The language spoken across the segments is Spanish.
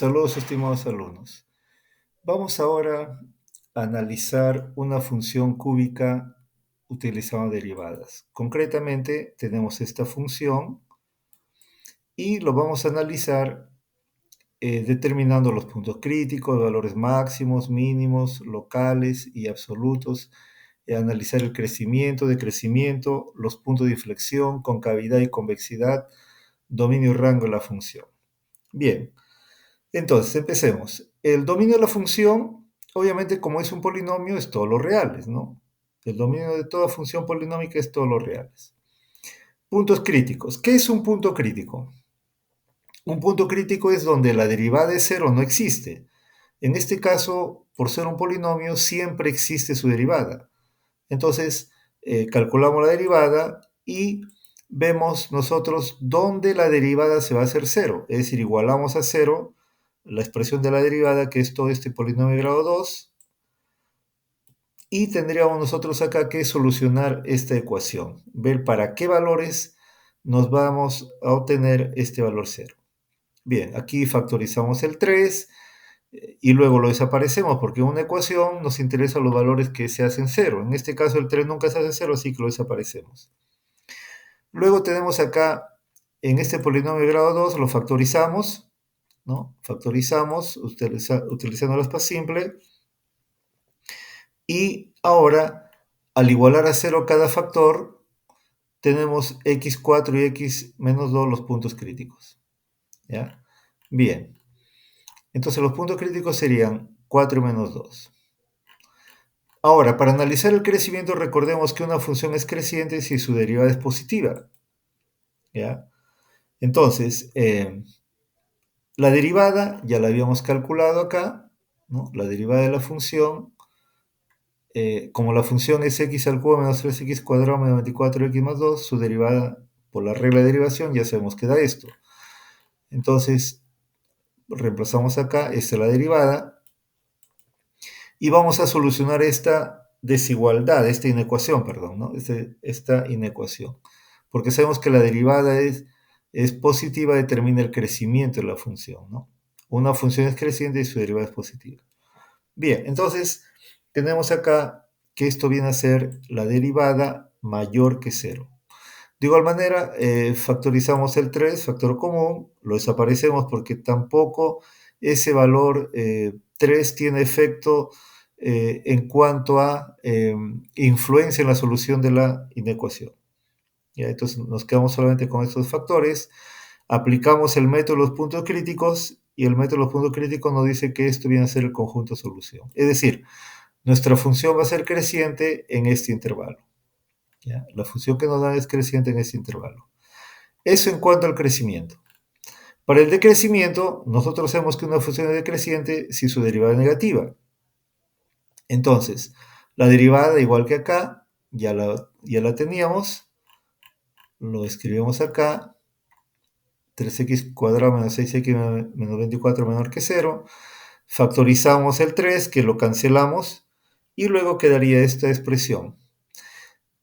Saludos, estimados alumnos. Vamos ahora a analizar una función cúbica utilizando derivadas. Concretamente, tenemos esta función y lo vamos a analizar determinando los puntos críticos, valores máximos, mínimos, locales y absolutos, analizar el crecimiento, decrecimiento, los puntos de inflexión, concavidad y convexidad, dominio y rango de la función. Bien. Entonces, empecemos. El dominio de la función, obviamente, como es un polinomio, es todos los reales, ¿no? El dominio de toda función polinómica es todos los reales. Puntos críticos. ¿Qué es un punto crítico? Un punto crítico es donde la derivada de cero no existe. En este caso, por ser un polinomio, siempre existe su derivada. Entonces, calculamos la derivada y vemos nosotros dónde la derivada se va a hacer cero. Es decir, igualamos a cero la expresión de la derivada, que es todo este polinomio de grado 2, y tendríamos nosotros acá que solucionar esta ecuación, ver para qué valores nos vamos a obtener este valor cero. Bien, aquí factorizamos el 3 y luego lo desaparecemos porque en una ecuación nos interesan los valores que se hacen cero. En este caso el 3 nunca se hace cero, así que lo desaparecemos. Luego tenemos acá, en este polinomio de grado 2, lo factorizamos, ¿no? Factorizamos utilizando la aspa simple. Y ahora, al igualar a cero cada factor, tenemos x4 y x menos 2 los puntos críticos. ¿Ya? Bien. Entonces los puntos críticos serían 4 menos 2. Ahora, para analizar el crecimiento, recordemos que una función es creciente si su derivada es positiva. ¿Ya? Entonces, la derivada ya la habíamos calculado acá, ¿no? La derivada de la función, como la función es x al cubo menos 3x cuadrado menos 24x más 2, su derivada por la regla de derivación ya sabemos que da esto. Entonces, reemplazamos acá, esta es la derivada, y vamos a solucionar esta desigualdad, esta inecuación, perdón, ¿no? Esta inecuación. Porque sabemos que la derivada es positiva, determina el crecimiento de la función, ¿no? Una función es creciente y su derivada es positiva. Bien, entonces tenemos acá que esto viene a ser la derivada mayor que cero. De igual manera, factorizamos el 3, factor común, lo desaparecemos porque tampoco ese valor 3 tiene efecto en cuanto a influencia en la solución de la inecuación. ¿Ya? Entonces nos quedamos solamente con estos factores, aplicamos el método de los puntos críticos y el método de los puntos críticos nos dice que esto viene a ser el conjunto de solución. Es decir, nuestra función va a ser creciente en este intervalo. ¿Ya? La función que nos da es creciente en este intervalo. Eso en cuanto al crecimiento. Para el decrecimiento, nosotros sabemos que una función es decreciente si su derivada es negativa. Entonces, la derivada, igual que acá, ya la teníamos. Lo escribimos acá. 3x cuadrado menos 6x menos 24 menor que 0. Factorizamos el 3, que lo cancelamos, y luego quedaría esta expresión.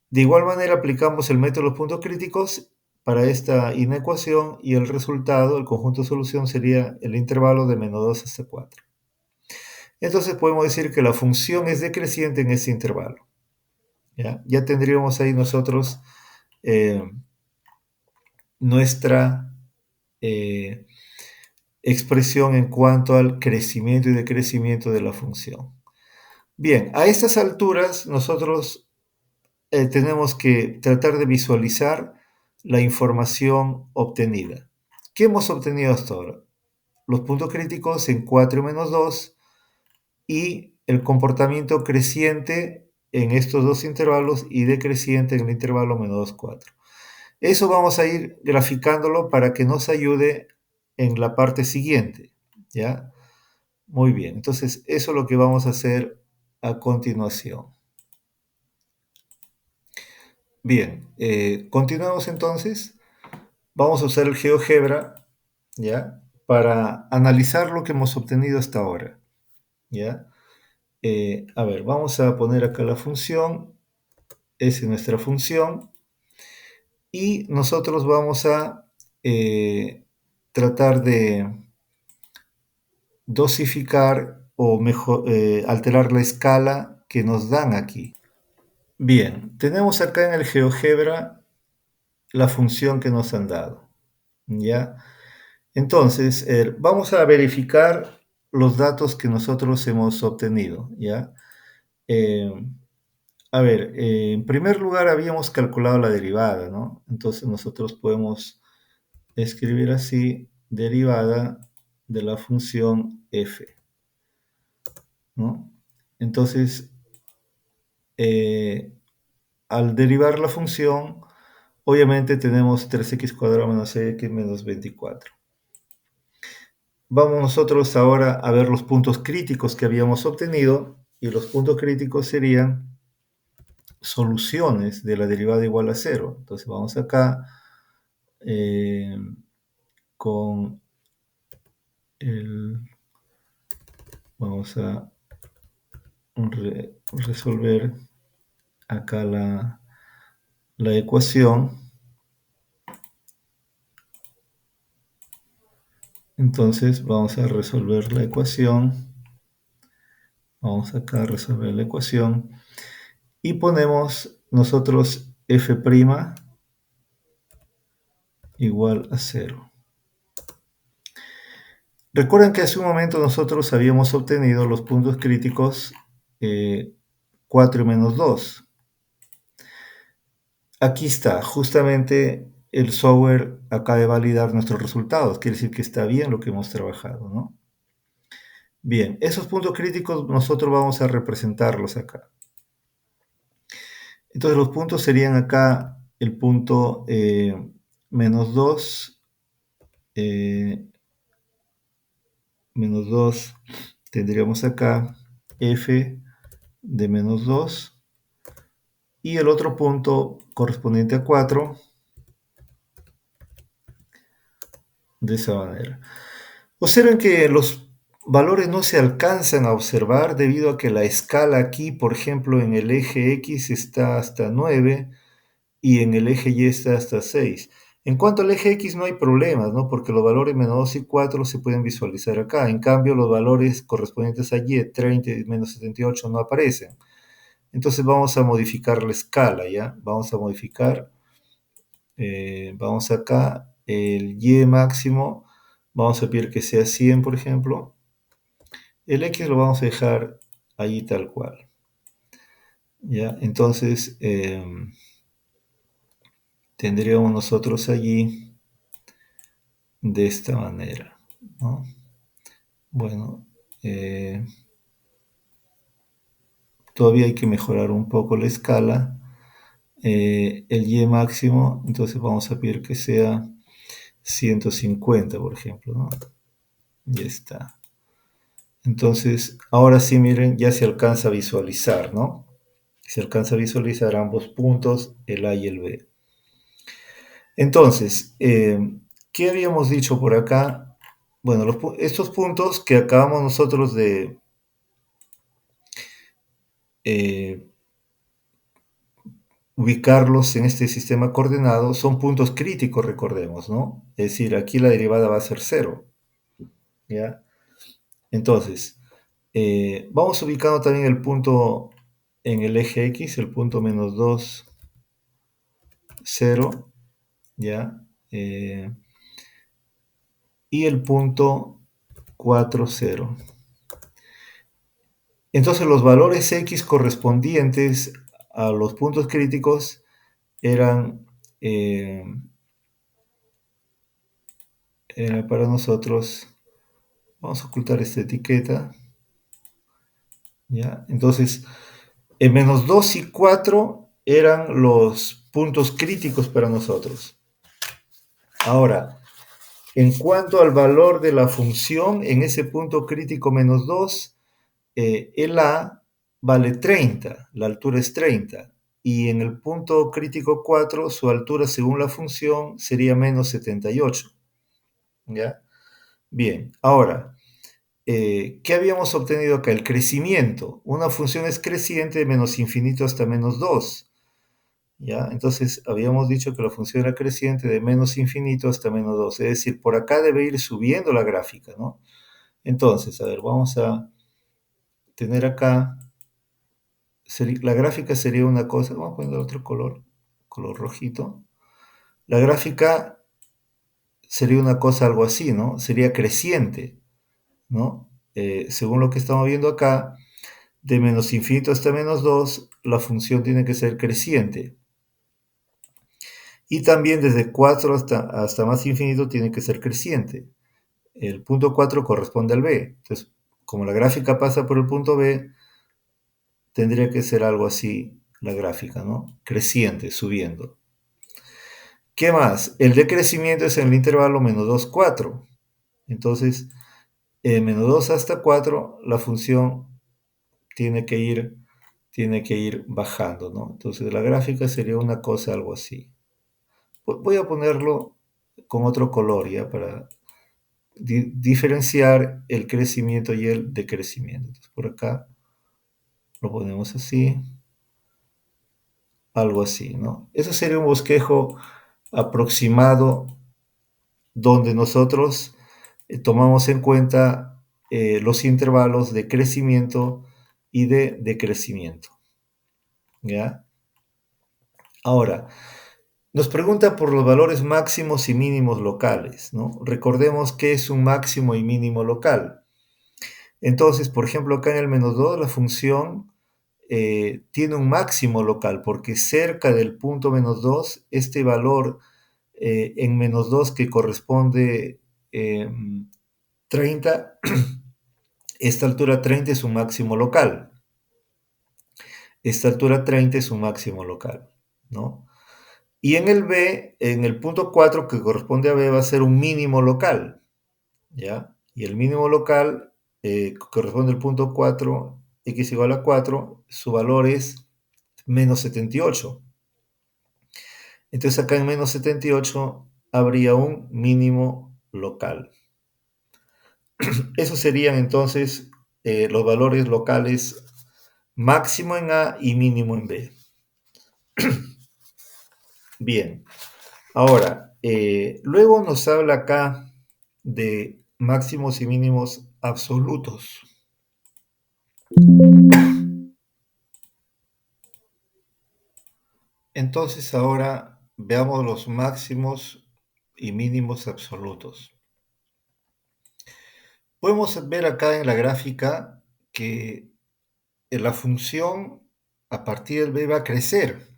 De igual manera aplicamos el método de los puntos críticos para esta inecuación y el resultado, el conjunto de solución, sería el intervalo de menos 2 hasta 4. Entonces podemos decir que la función es decreciente en ese intervalo. Ya tendríamos ahí nosotros nuestra expresión en cuanto al crecimiento y decrecimiento de la función. Bien, a estas alturas nosotros tenemos que tratar de visualizar la información obtenida. ¿Qué hemos obtenido hasta ahora? Los puntos críticos en 4 menos 2 y el comportamiento creciente en estos dos intervalos y decreciente en el intervalo menos 2, 4. Eso vamos a ir graficándolo para que nos ayude en la parte siguiente, ¿ya? Muy bien, entonces eso es lo que vamos a hacer a continuación. Bien, continuamos entonces. Vamos a usar el GeoGebra, ¿ya? Para analizar lo que hemos obtenido hasta ahora, ¿ya? A ver, vamos a poner acá la función. Esa es nuestra función. Y nosotros vamos a tratar de dosificar o mejor, alterar la escala que nos dan aquí. Bien, tenemos acá en el GeoGebra la función que nos han dado, ¿ya? Entonces, vamos a verificar los datos que nosotros hemos obtenido, ¿ya? Eh, a ver, en primer lugar habíamos calculado la derivada, ¿no? Entonces nosotros podemos escribir así, derivada de la función f, ¿no? Entonces, al derivar la función, obviamente tenemos 3x cuadrado menos x menos 24. Vamos nosotros ahora a ver los puntos críticos que habíamos obtenido, y los puntos críticos serían soluciones de la derivada igual a 0. Entonces vamos acá eh, con el... Vamos a resolver acá la ecuación. Entonces vamos a resolver la ecuación. Vamos acá a resolver la ecuación. Y ponemos nosotros f' igual a 0. Recuerden que hace un momento nosotros habíamos obtenido los puntos críticos 4 y menos 2. Aquí está, justamente el software acaba de validar nuestros resultados, quiere decir que está bien lo que hemos trabajado, ¿no? Bien, esos puntos críticos nosotros vamos a representarlos acá. Entonces los puntos serían acá el punto menos 2, menos 2, tendríamos acá f de menos 2, y el otro punto correspondiente a 4, de esa manera. Observen que los valores no se alcanzan a observar debido a que la escala aquí, por ejemplo, en el eje X está hasta 9 y en el eje Y está hasta 6. En cuanto al eje X no hay problemas, ¿no? Porque los valores menos 2 y 4 se pueden visualizar acá. En cambio, los valores correspondientes a Y, 30 y menos 78, no aparecen. Entonces vamos a modificar la escala, ¿ya? Vamos a modificar, vamos acá, el Y máximo, vamos a pedir que sea 100, por ejemplo. El X lo vamos a dejar ahí tal cual, ¿ya? Entonces, tendríamos nosotros allí de esta manera, ¿no? Bueno, todavía hay que mejorar un poco la escala. El Y máximo, entonces vamos a pedir que sea 150, por ejemplo, ¿no? Ya está. Entonces, ahora sí, miren, ya se alcanza a visualizar, ¿no? Se alcanza a visualizar ambos puntos, el A y el B. Entonces, ¿qué habíamos dicho por acá? Bueno, estos puntos que acabamos nosotros de ubicarlos en este sistema coordenado son puntos críticos, recordemos, ¿no? Es decir, aquí la derivada va a ser 0, ¿ya? Entonces, vamos ubicando también el punto en el eje X, el punto menos 2, 0, ¿ya? Y el punto 4, 0. Entonces los valores X correspondientes a los puntos críticos eran para nosotros, vamos a ocultar esta etiqueta, ¿ya? Entonces, en menos 2 y 4 eran los puntos críticos para nosotros. Ahora, en cuanto al valor de la función, en ese punto crítico menos 2, el A vale 30, la altura es 30, y en el punto crítico 4, su altura según la función sería menos 78, ¿ya? Bien, ahora, ¿qué habíamos obtenido acá? El crecimiento. Una función es creciente de menos infinito hasta menos 2, ¿ya? Entonces, habíamos dicho que la función era creciente de menos infinito hasta menos 2, es decir, por acá debe ir subiendo la gráfica, ¿no? Entonces, a ver, vamos a tener acá, la gráfica sería una cosa, vamos a poner otro color, color rojito. La gráfica sería una cosa algo así, ¿no? Sería creciente, ¿no? Según lo que estamos viendo acá, de menos infinito hasta menos 2, la función tiene que ser creciente. Y también desde 4 hasta más infinito tiene que ser creciente. El punto 4 corresponde al b. Entonces, como la gráfica pasa por el punto b, tendría que ser algo así la gráfica, ¿no? Creciente, subiendo. ¿Qué más? El decrecimiento es en el intervalo menos 2, 4. Entonces, menos 2 hasta 4, la función tiene que ir bajando, ¿no? Entonces, la gráfica sería una cosa algo así. Voy a ponerlo con otro color, ¿ya? Para diferenciar el crecimiento y el decrecimiento. Entonces, por acá lo ponemos así, algo así, ¿no? Eso sería un bosquejo aproximado donde nosotros tomamos en cuenta los intervalos de crecimiento y de decrecimiento, ¿ya? Ahora, nos pregunta por los valores máximos y mínimos locales, ¿no? Recordemos qué es un máximo y mínimo local. Entonces, por ejemplo, acá en el menos 2 la función tiene un máximo local, porque cerca del punto menos 2 este valor en menos 2 que corresponde eh, 30, esta altura 30 es un máximo local. Esta altura 30 es un máximo local, ¿no? Y en el B, en el punto 4 que corresponde a B, va a ser un mínimo local, ¿ya? Y el mínimo local corresponde al punto 4, x igual a 4, su valor es menos 78. Entonces acá en menos 78 habría un mínimo local. Esos serían entonces los valores locales máximo en A y mínimo en B. Bien, ahora, luego nos habla acá de máximos y mínimos absolutos. Entonces ahora veamos los máximos y mínimos absolutos. Podemos ver acá en la gráfica que la función a partir del b va a crecer.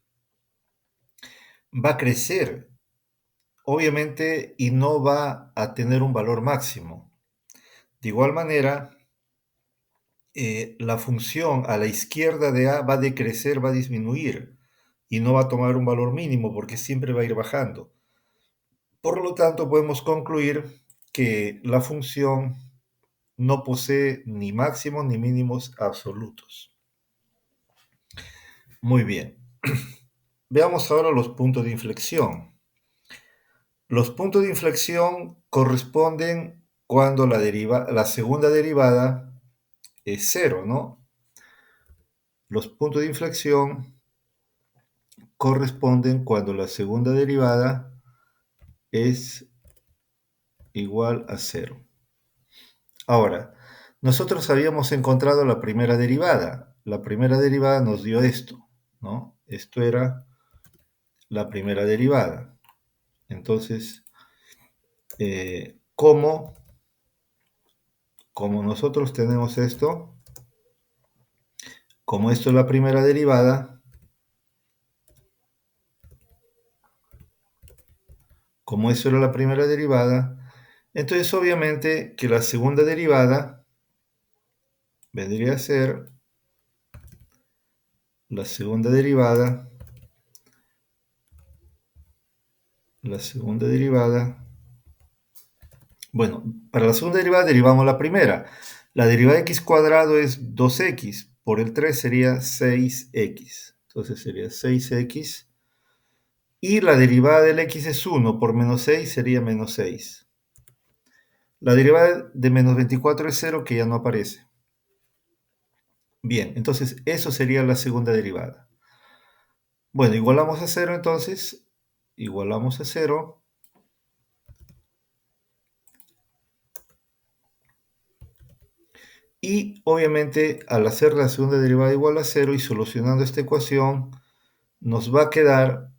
Va a crecer, obviamente, y no va a tener un valor máximo. De igual manera, la función a la izquierda de a va a decrecer, va a disminuir, y no va a tomar un valor mínimo porque siempre va a ir bajando. Por lo tanto, podemos concluir que la función no posee ni máximos ni mínimos absolutos. Muy bien. Veamos ahora los puntos de inflexión. Los puntos de inflexión corresponden cuando la segunda derivada es cero, ¿no? Los puntos de inflexión corresponden cuando la segunda derivada es igual a cero. Ahora, nosotros habíamos encontrado la primera derivada. La primera derivada nos dio esto, ¿no? Esto era la primera derivada. Entonces, como nosotros tenemos esto, como esto es la primera derivada, como eso era la primera derivada, entonces obviamente que la segunda derivada vendría a ser la segunda derivada, bueno, para la segunda derivada derivamos la primera. La derivada de x cuadrado es 2x, por el 3 sería 6x. Entonces sería 6x. Y la derivada del x es 1, por menos 6 sería menos 6. La derivada de menos 24 es 0, que ya no aparece. Bien, entonces eso sería la segunda derivada. Bueno, igualamos a 0 entonces. Igualamos a 0. Y obviamente al hacer la segunda derivada igual a 0 y solucionando esta ecuación, nos va a quedar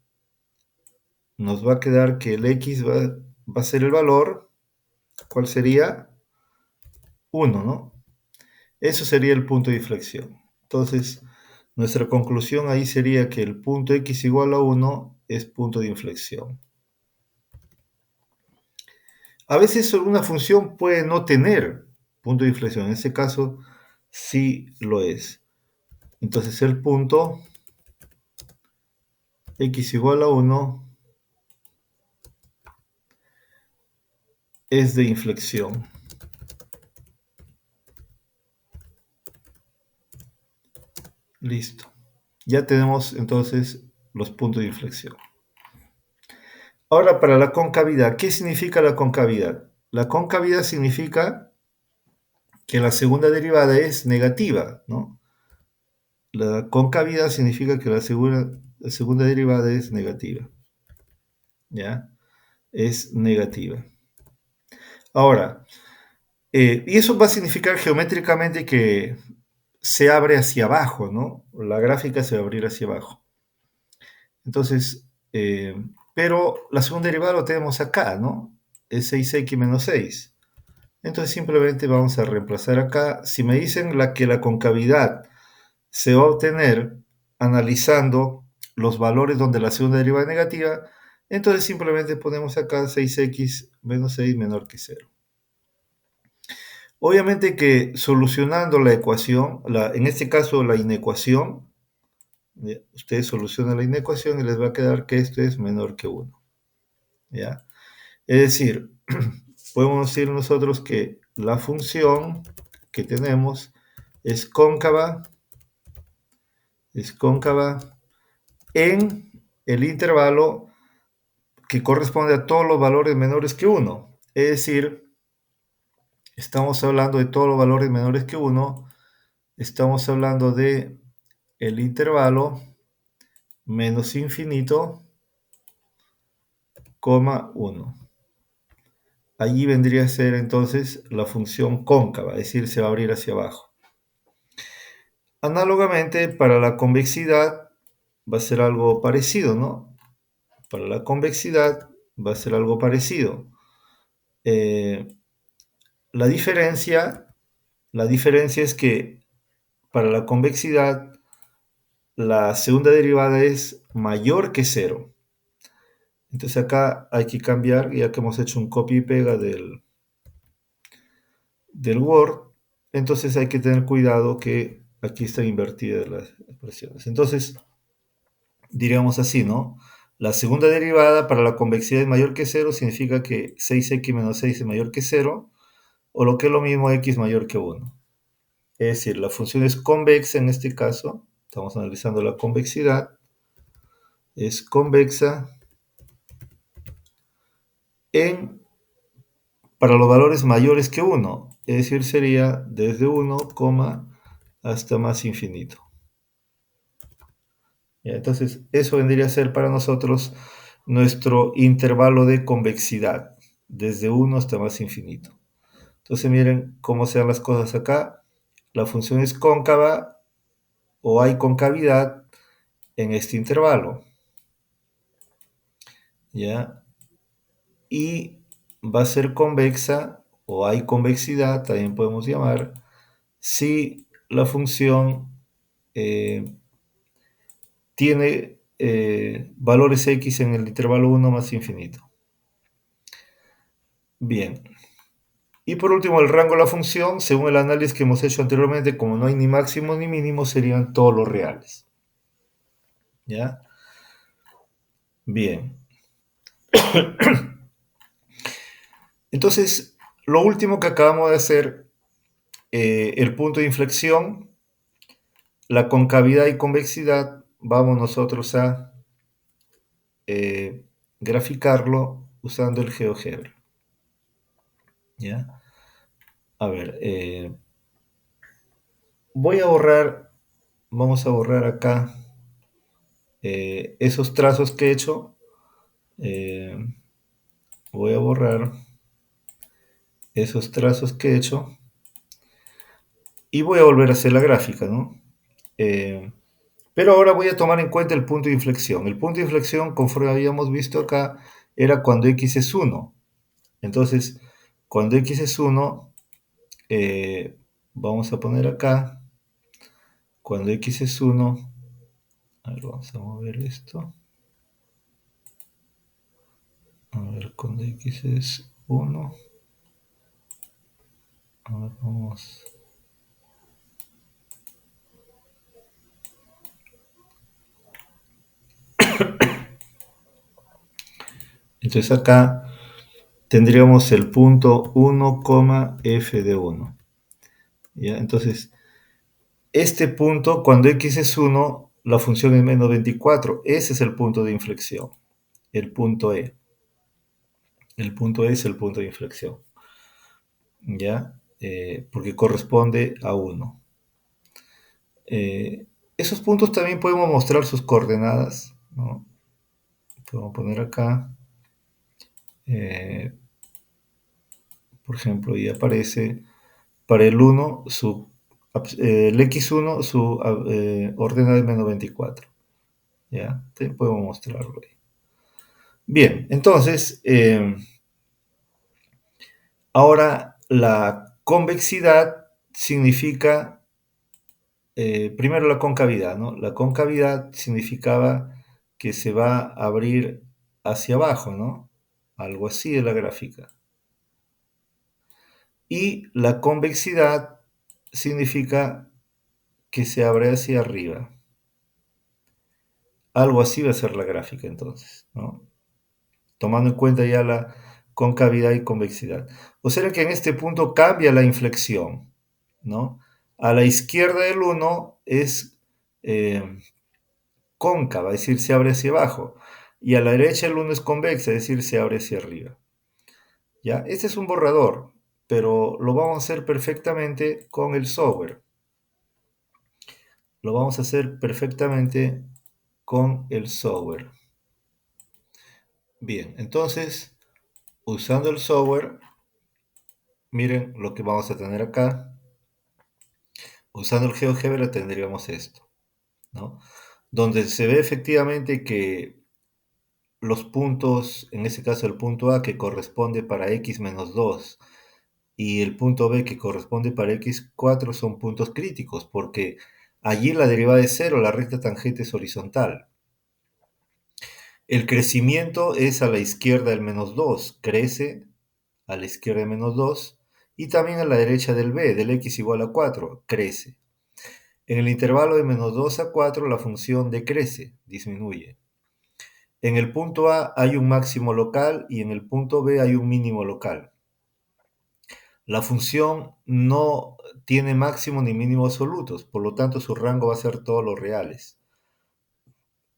que el x va a ser el valor, ¿cuál sería? 1, ¿no? Eso sería el punto de inflexión. Entonces, nuestra conclusión ahí sería que el punto x igual a 1 es punto de inflexión. A veces una función puede no tener punto de inflexión. En este caso, sí lo es. Entonces, el punto x igual a 1 es de inflexión. Listo. Ya tenemos entonces los puntos de inflexión. Ahora para la concavidad, ¿qué significa la concavidad? La concavidad significa que la segunda derivada es negativa, ¿no? La concavidad significa que la segunda derivada es negativa, ¿ya? Es negativa. Ahora, y eso va a significar geométricamente que se abre hacia abajo, ¿no? La gráfica se va a abrir hacia abajo. Entonces, pero la segunda derivada lo tenemos acá, ¿no? Es 6x menos 6. Entonces simplemente vamos a reemplazar acá. Si me dicen que la concavidad se va a obtener analizando los valores donde la segunda derivada es negativa, entonces simplemente ponemos acá 6x menos 6 menor que 0. Obviamente que solucionando la ecuación, en este caso la inecuación, ustedes solucionan la inecuación y les va a quedar que esto es menor que 1. ¿Ya? Es decir, podemos decir nosotros que la función que tenemos es cóncava en el intervalo que corresponde a todos los valores menores que 1. Es decir, estamos hablando de todos los valores menores que 1, estamos hablando de el intervalo menos infinito, 1. Allí vendría a ser entonces la función cóncava, es decir, se va a abrir hacia abajo. Análogamente, para la convexidad va a ser algo parecido, ¿no? Para la convexidad va a ser algo parecido. La diferencia es que para la convexidad la segunda derivada es mayor que 0. Entonces acá hay que cambiar, ya que hemos hecho un copia y pega del Word, entonces hay que tener cuidado que aquí están invertidas las expresiones. Entonces, diríamos así, ¿no? La segunda derivada para la convexidad es mayor que 0, significa que 6x menos 6 es mayor que 0, o lo que es lo mismo, x mayor que 1. Es decir, la función es convexa en este caso, estamos analizando la convexidad, es convexa para los valores mayores que 1, es decir, sería desde 1, hasta más infinito. ¿Ya? Entonces, eso vendría a ser para nosotros nuestro intervalo de convexidad, desde 1 hasta más infinito. Entonces, miren cómo se dan las cosas acá. La función es cóncava o hay concavidad en este intervalo. ¿Ya? Y va a ser convexa o hay convexidad, también podemos llamar, si la función tiene valores x en el intervalo 1 más infinito. Bien. Y por último, el rango de la función, según el análisis que hemos hecho anteriormente, como no hay ni máximos ni mínimos, serían todos los reales. ¿Ya? Bien. Entonces, lo último que acabamos de hacer, el punto de inflexión, la concavidad y convexidad, vamos nosotros a graficarlo usando el GeoGebra. ¿Ya? A ver, vamos a borrar acá esos trazos que he hecho. Voy a borrar esos trazos que he hecho Y voy a volver a hacer la gráfica, ¿no? Eh, pero ahora voy a tomar en cuenta el punto de inflexión. El punto de inflexión, conforme habíamos visto acá, era cuando x es 1. Entonces, cuando x es 1, vamos a poner acá, cuando x es 1, a ver, vamos a mover esto. A ver, cuando x es 1, a ver, vamos. Entonces acá tendríamos el punto 1, f de 1. ¿Ya? Entonces, este punto, cuando x es 1, la función es menos 24. Ese es el punto de inflexión, el punto E. El punto E es el punto de inflexión, ¿ya? Porque corresponde a 1. Esos puntos también podemos mostrar sus coordenadas, ¿no? Podemos poner acá, eh, por ejemplo, y aparece para el 1, el x1, su ordenada es menos 24. ¿Ya? Podemos mostrarlo ahí. Bien, entonces, ahora la convexidad significa, primero la concavidad, ¿no? La concavidad significaba que se va a abrir hacia abajo, ¿no? Algo así de la gráfica. Y la convexidad significa que se abre hacia arriba. Algo así va a ser la gráfica entonces, ¿no? Tomando en cuenta ya la concavidad y convexidad. O sea que en este punto cambia la inflexión, ¿no? A la izquierda del 1 es cóncava, es decir, se abre hacia abajo. Y a la derecha el 1 es convexa, es decir, se abre hacia arriba. ¿Ya? Este es un borrador, pero lo vamos a hacer perfectamente con el software. Lo vamos a hacer perfectamente con el software. Bien, entonces, usando el software, miren lo que vamos a tener acá. Usando el GeoGebra tendríamos esto, ¿no? Donde se ve efectivamente que los puntos, en este caso el punto A que corresponde para x menos 2 y el punto B que corresponde para x4 son puntos críticos, porque allí la derivada es 0, la recta tangente es horizontal. El crecimiento es a la izquierda del menos 2, crece a la izquierda del menos 2, y también a la derecha del B, del x igual a 4, crece. En el intervalo de menos 2 a 4 la función decrece, disminuye. En el punto A hay un máximo local y en el punto B hay un mínimo local. La función no tiene máximo ni mínimo absolutos, por lo tanto su rango va a ser todos los reales.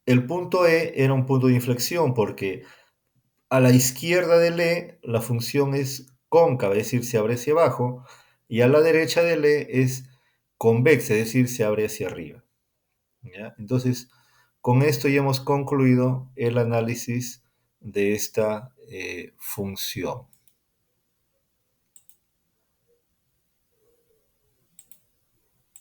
El punto E era un punto de inflexión porque a la izquierda del E la función es cóncava, es decir, se abre hacia abajo, y a la derecha del E es convexa, es decir, se abre hacia arriba. ¿Ya? Entonces, con esto ya hemos concluido el análisis de esta función.